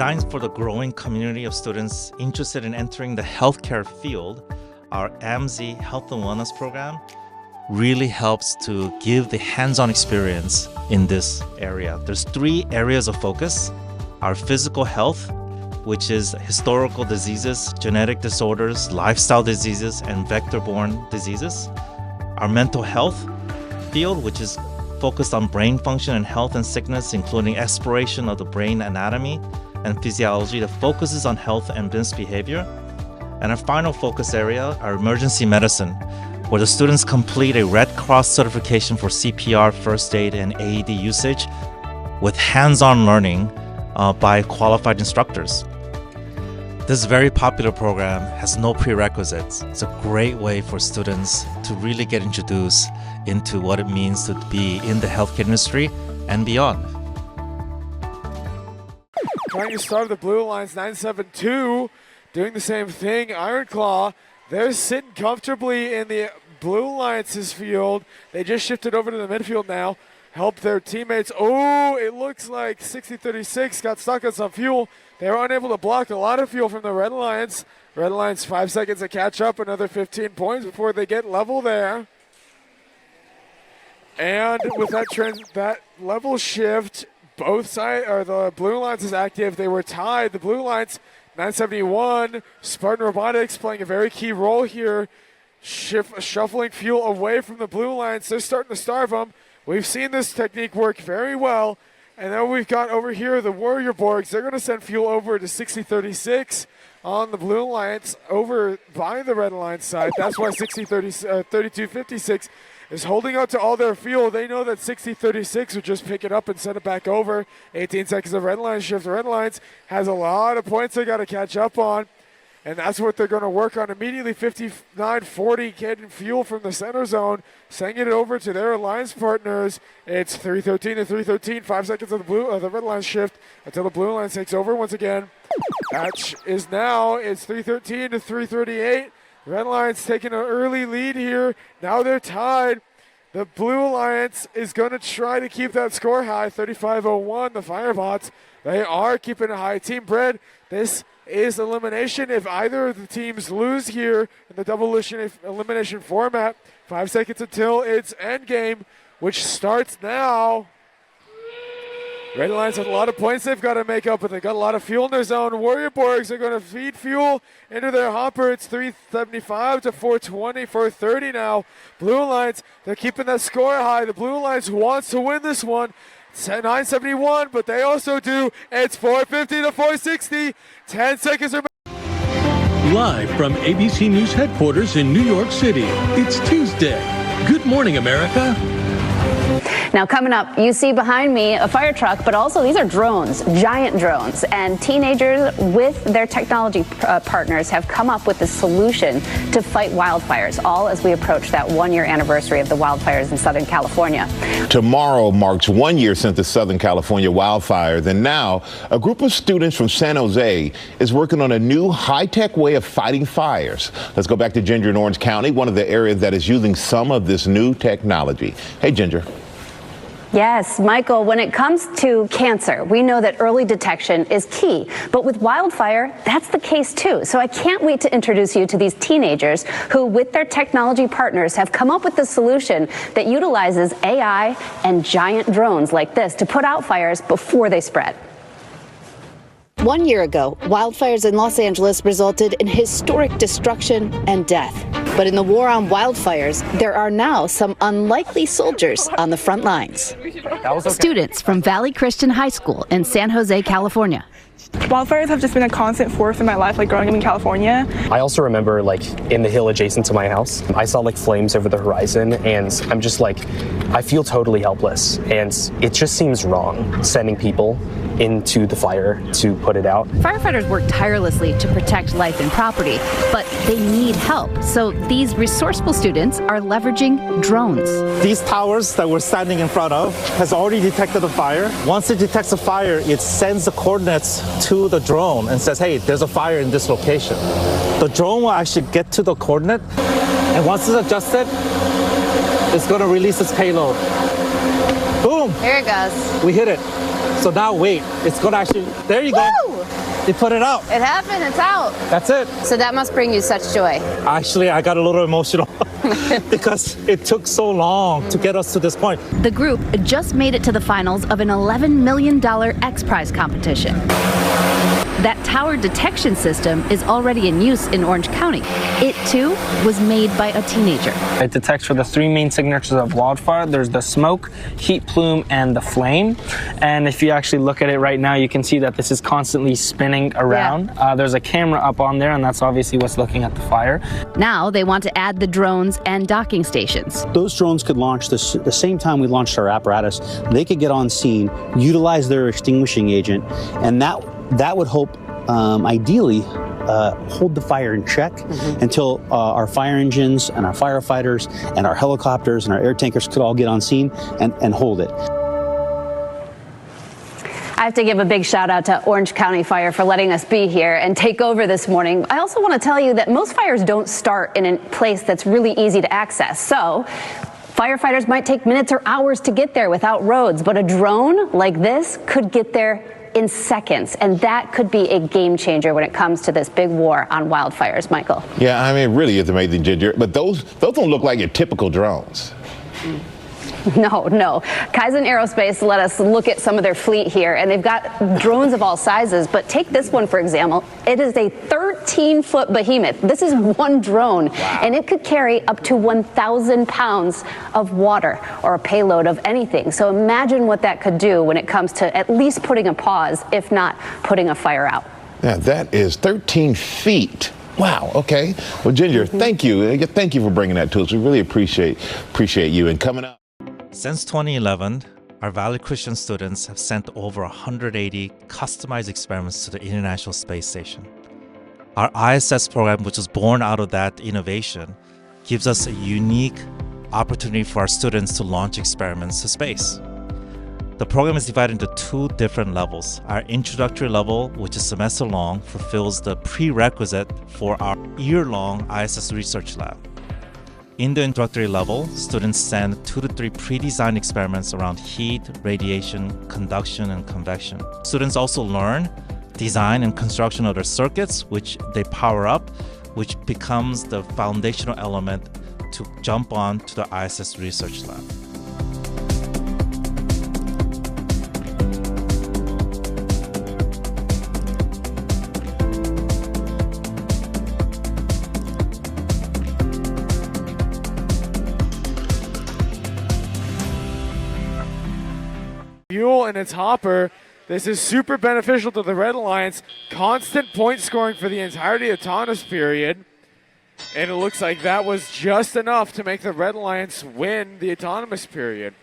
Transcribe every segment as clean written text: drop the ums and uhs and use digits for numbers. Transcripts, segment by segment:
Designed for the growing community of students interested in entering the healthcare field, our AMSE Health and Wellness program really helps to give the hands-on experience in this area. There's 3 areas of focus: our physical health, which is historical diseases, genetic disorders, lifestyle diseases, and vector-borne diseases; our mental health field, which is focused on brain function and health and sickness, including exploration of the brain anatomy and physiology that focuses on health and business behavior; and our final focus area, our emergency medicine, where the students complete a Red Cross certification for CPR, first aid, and AED usage with hands-on learning by qualified instructors. This very popular program has no prerequisites. It's a great way for students to really get introduced into what it means to be in the healthcare industry and beyond. Trying to start the Blue Alliance 972, doing the same thing. Iron Claw, they're sitting comfortably in the Blue Alliance's field. They just shifted over to the midfield now. Help their teammates. Oh, it looks like 6036 got stuck on some fuel. They were unable to block a lot of fuel from the Red Alliance. Red Alliance 5 seconds to catch up, another 15 points before they get level there. And with that level shift, both sides, or the Blue Alliance is active. They were tied. The Blue Alliance 971, Spartan Robotics playing a very key role here, shuffling fuel away from the Blue Alliance. They're starting to starve them. We've seen this technique work very well. And then we've got over here the WarriorBorgs. They're going to send fuel over to 6036 on the Blue Alliance over by the Red Alliance side. That's why 3256 is holding out to all their fuel. They know that 6036 would just pick it up and send it back over. 18 seconds of Red Alliance shift. The Red Alliance has a lot of points they got to catch up on. And that's what they're going to work on immediately. 59-40 getting fuel from the center zone, sending it over to their alliance partners. It's 313 to 313. 5 seconds of the Red Alliance shift until the Blue Alliance takes over once again. Match is now. It's 313 to 338. Red Alliance taking an early lead here. Now they're tied. The Blue Alliance is going to try to keep that score high. 35-01. The Firebots, they are keeping it high. Team Bread, this is elimination. If either of the teams lose here in the double elimination format, 5 seconds until it's endgame, which starts now. Red Alliance has a lot of points they've got to make up, but they've got a lot of fuel in their zone. WarriorBorgs are going to feed fuel into their hopper. It's 375 to 420, 430 now. Blue Alliance, they're keeping that score high. The Blue Alliance wants to win this one. It's 971, but they also do. It's 450 to 460. 10 seconds remaining. Live from ABC News headquarters in New York City, it's Tuesday. Good morning, America. Now coming up, you see behind me a fire truck, but also these are drones, giant drones, and teenagers with their technology partners have come up with a solution to fight wildfires, all as we approach that 1-year anniversary of the wildfires in Southern California. Tomorrow marks 1 year since the Southern California wildfires, and now a group of students from San Jose is working on a new high-tech way of fighting fires. Let's go back to Ginger in Orange County, one of the areas that is using some of this new technology. Hey, Ginger. Yes, Michael, when it comes to cancer, we know that early detection is key. But with wildfire, that's the case too. So I can't wait to introduce you to these teenagers who, with their technology partners, have come up with the solution that utilizes AI and giant drones like this to put out fires before they spread. 1 year ago, wildfires in Los Angeles resulted in historic destruction and death. But in the war on wildfires, there are now some unlikely soldiers on the front lines. Students from Valley Christian High School in San Jose, California. Wildfires have just been a constant force in my life, like growing up in California. I also remember, like, in the hill adjacent to my house, I saw like flames over the horizon, and I'm just like, I feel totally helpless, and it just seems wrong sending people into the fire to put it out. Firefighters work tirelessly to protect life and property, but they need help. So these resourceful students are leveraging drones. These towers that we're standing in front of has already detected the fire. Once it detects a fire, it sends the coordinates to the drone and says, hey, there's a fire in this location. The drone will actually get to the coordinate, and once it's adjusted, it's going to release its payload. Boom! Here it goes. We hit it. So now wait, it's going to actually, there you go. They put it out. It happened. It's out. That's it. So that must bring you such joy. Actually, I got a little emotional because it took so long to get us to this point. The group just made it to the finals of an $11 million XPRIZE competition. That tower detection system is already in use in Orange County. It, too, was made by a teenager. It detects for the three main signatures of wildfire. There's the smoke, heat plume, and the flame. And if you actually look at it right now, you can see that this is constantly spinning around. Yeah. There's a camera up on there, and that's obviously what's looking at the fire. Now they want to add the drones and docking stations. Those drones could launch the same time we launched our apparatus. They could get on scene, utilize their extinguishing agent, and that would ideally hold the fire in check until our fire engines and our firefighters and our helicopters and our air tankers could all get on scene and hold it. I have to give a big shout out to Orange County Fire for letting us be here and take over this morning. I also want to tell you that most fires don't start in a place that's really easy to access. So firefighters might take minutes or hours to get there without roads, but a drone like this could get there in seconds, and that could be a game changer when it comes to this big war on wildfires, Michael. Yeah, I mean, it really is amazing, Ginger. But those don't look like your typical drones. No. Kaizen Aerospace let us look at some of their fleet here, and they've got drones of all sizes, but take this one, for example. It is a 13-foot behemoth. This is one drone, and it could carry up to 1,000 pounds of water or a payload of anything. So imagine what that could do when it comes to at least putting a pause, if not putting a fire out. Yeah, that is 13 feet. Wow. Okay. Well, Ginger, thank you. Thank you for bringing that to us. We really appreciate you. And coming up. Since 2011, our Valley Christian students have sent over 180 customized experiments to the International Space Station. Our ISS program, which was born out of that innovation, gives us a unique opportunity for our students to launch experiments to space. The program is divided into two different levels. Our introductory level, which is semester long, fulfills the prerequisite for our year-long ISS research lab. In the introductory level, students send 2 to 3 pre-designed experiments around heat, radiation, conduction, and convection. Students also learn design and construction of their circuits, which they power up, which becomes the foundational element to jump on to the ISS research lab. Fuel in its hopper. This is super beneficial to the Red Alliance. Constant point scoring for the entirety of autonomous period. And it looks like that was just enough to make the Red Alliance win the autonomous period.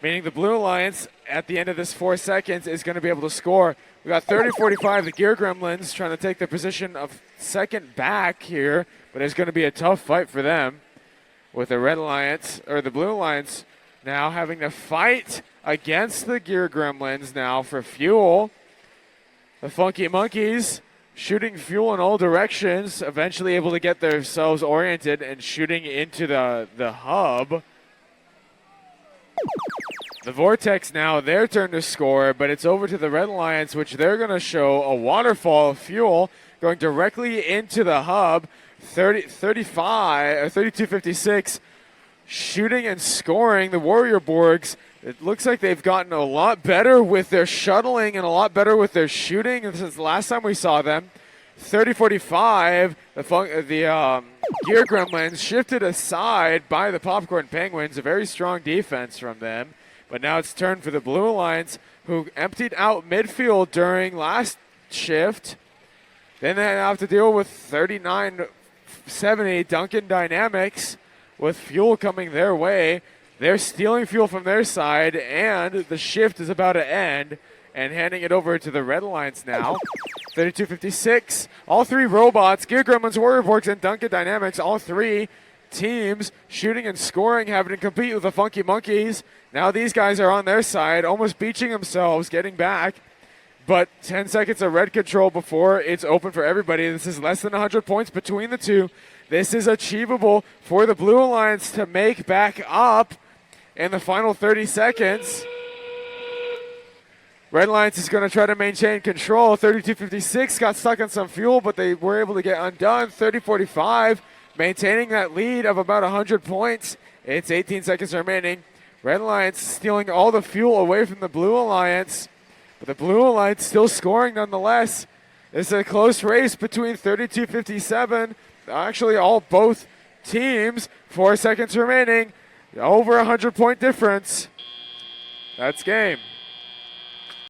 Meaning the Blue Alliance, at the end of this 4 seconds, is going to be able to score. We got 30-45, the Gear Gremlins trying to take the position of second back here. But it's going to be a tough fight for them. With the Red Alliance, or the Blue Alliance, now having to fight against the Gear Gremlins now for fuel. The Funky Monkeys shooting fuel in all directions, eventually able to get themselves oriented and shooting into the hub. The Vortex now, their turn to score, but it's over to the Red Alliance, which they're going to show a waterfall of fuel going directly into the hub. 32-56, shooting and scoring. The WarriorBorgs, it looks like they've gotten a lot better with their shuttling and a lot better with their shooting since the last time we saw them. 30-45, the Gear Gremlins shifted aside by the Popcorn Penguins. A very strong defense from them. But now it's turn for the Blue Alliance, who emptied out midfield during last shift. Then they have to deal with 39-70 Duncan Dynamics with fuel coming their way. They're stealing fuel from their side, and the shift is about to end, and handing it over to the Red Alliance now. 32-56. All three robots, Gear Gremlins, WarriorBorgs, and Duncan Dynamics, all three teams shooting and scoring, having to compete with the Funky Monkeys. Now these guys are on their side, almost beaching themselves, getting back. But 10 seconds of red control before it's open for everybody. This is less than 100 points between the two. This is achievable for the Blue Alliance to make back up in the final 30 seconds. Red Lions is going to try to maintain control. 32.56 got stuck on some fuel, but they were able to get undone. 30.45 maintaining that lead of about 100 points. It's 18 seconds remaining. Red Alliance stealing all the fuel away from the Blue Alliance, but the Blue Alliance still scoring nonetheless. It's a close race between 32.57. Actually, both teams. 4 seconds remaining. Over 100-point difference. That's game.